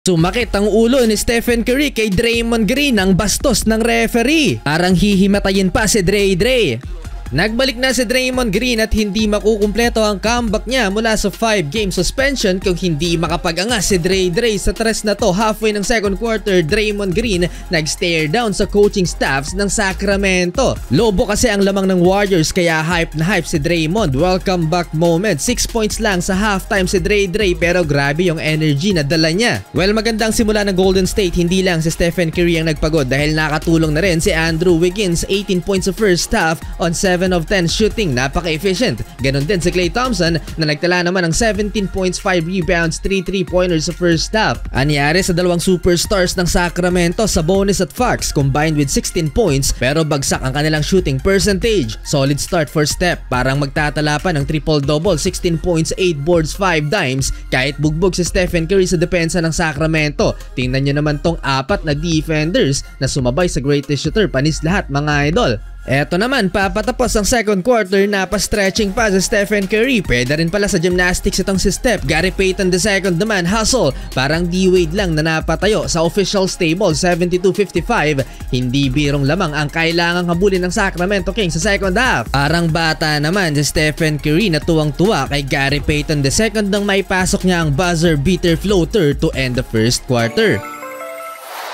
Sumakit ang ulo ni Stephen Curry kay Draymond Green ang bastos ng referee. Parang hihimatayin pa si Dre. Nagbalik na si Draymond Green at hindi makukumpleto ang comeback niya mula sa 5-game suspension kung hindi makapag-angas si Dre sa tres na to. Halfway ng second quarter, Draymond Green nag-stare down sa coaching staffs ng Sacramento. Lobo kasi ang lamang ng Warriors kaya hype na hype si Draymond. Welcome back moment. 6 points lang sa halftime si Dre pero grabe yung energy na dala niya. Well, magandang simula ng Golden State. Hindi lang si Stephen Curry ang nagpagod dahil nakatulong na rin si Andrew Wiggins. 18 points sa first half on 7 of 10 shooting, napaka-efficient. Ganon din si Klay Thompson na nagtala naman ng 17 points, 5 rebounds, 3 3-pointers sa first half. Anyari sa dalawang superstars ng Sacramento, Sabonis at Fox combined with 16 points pero bagsak ang kanilang shooting percentage. Solid start for Steph, parang magtatala pa ng triple-double, 16 points, 8 boards, 5 dimes kahit bugbog si Stephen Curry sa depensa ng Sacramento. Tingnan nyo naman tong apat na defenders na sumabay sa greatest shooter, panis lahat mga idol. Eto naman, papatapos ang second quarter, napa-stretching pa si Stephen Curry. Pwede rin pala sa gymnastics itong si Steph. Gary Payton II naman, hustle. Parang D-Wade lang na napatayo sa official stable, 72-55. Hindi birong lamang ang kailangang habulin ng Sacramento Kings sa second half. Parang bata naman si Stephen Curry na tuwang-tuwa kay Gary Payton II nang maipasok niya ang buzzer beater floater to end the first quarter.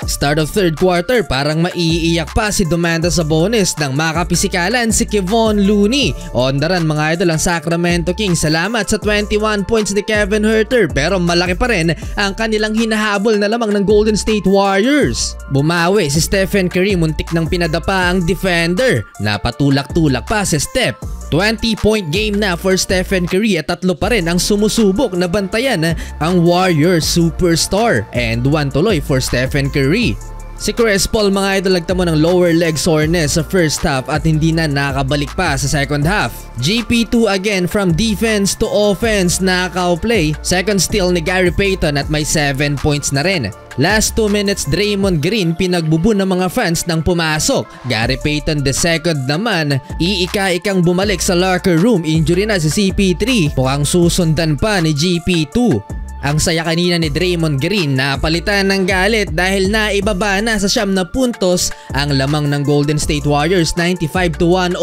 Start of third quarter, parang maiiyak pa si Domantas Sabonis nang makapisikalan si Kevon Looney. On the run mga idol ang Sacramento Kings. Salamat sa 21 points ni Kevin Huerter pero malaki pa rin ang kanilang hinahabol na lamang ng Golden State Warriors. Bumawi si Stephen Curry, muntik nang pinadapa ang defender. Napatulak-tulak pa si Steph. 20-point game na for Stephen Curry at tatlo pa rin ang sumusubok na bantayan ang Warriors superstar and 1 tuloy for Stephen Curry. Si Chris Paul mga idol nagtamo ng lower leg soreness sa first half at hindi na nakabalik pa sa second half. GP2 again from defense to offense, knockout play. Second steal ni Gary Payton at may 7 points na rin. Last 2 minutes, Draymond Green pinagbubu ng mga fans nang pumasok. Gary Payton II naman, iika-ikang bumalik sa locker room. Injury na si CP3. Mukhang susundan pa ni GP2. Ang saya kanina ni Draymond Green, napalitan ng galit dahil naibaba na sa 9 na puntos ang lamang ng Golden State Warriors, 95-104.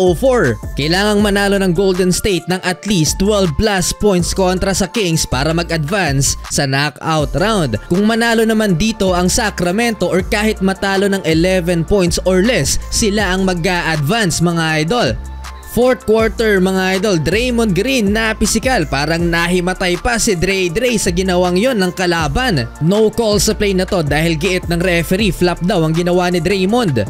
Kailangang manalo ng Golden State ng at least 12 plus points kontra sa Kings para mag-advance sa knockout round. Kung manalo naman dito ang Sacramento or kahit matalo ng 11 points or less, sila ang mag-a-advance mga idol. Fourth quarter mga idol, Draymond Green napisikal, parang nahimatay pa si Dre sa ginawang yon ng kalaban. No call sa play na to dahil giit ng referee, flop daw ang ginawa ni Draymond.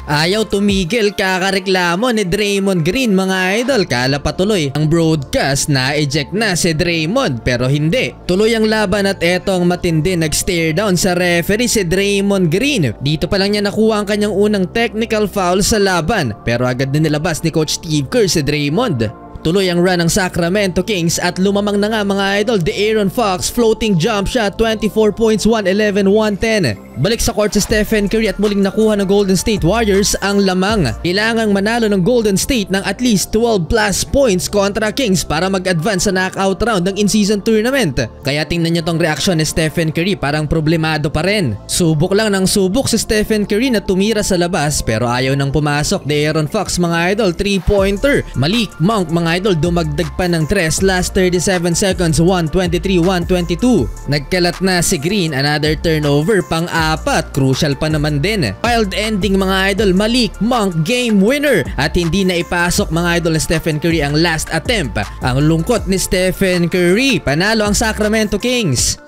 Ayaw tumigil, kakareklamo ni Draymond Green mga idol. Kala pa tuloy ang broadcast na eject na si Draymond pero hindi. Tuloy ang laban at eto ang matindi, nag-stare down sa referee si Draymond Green. Dito pa lang niya nakuha ang kanyang unang technical foul sa laban pero agad na nilabas ni Coach Steve Kerr si Draymond. Tuloy ang run ng Sacramento Kings at lumamang na nga mga idol. De'Aaron Fox floating jump shot, 24 points, 111, 110. Balik sa court si Stephen Curry at muling nakuha ng Golden State Warriors ang lamang. Kailangang manalo ng Golden State ng at least 12 plus points kontra Kings para mag-advance sa knockout round ng in-season tournament. Kaya tingnan nyo tong reaksyon ni Stephen Curry, parang problemado pa rin. Subok lang ng subok si Stephen Curry na tumira sa labas pero ayaw nang pumasok. De'Aaron Fox mga idol, 3-pointer. Malik Monk mga idol, dumagdag pa ng 3 last 37 seconds, 123-122. Nagkalat na si Green, another turnover, pang-apat, crucial pa naman din. Wild ending mga idol, Malik Monk game winner at hindi na ipasok mga idol ni Stephen Curry ang last attempt. Ang lungkot ni Stephen Curry, panalo ang Sacramento Kings.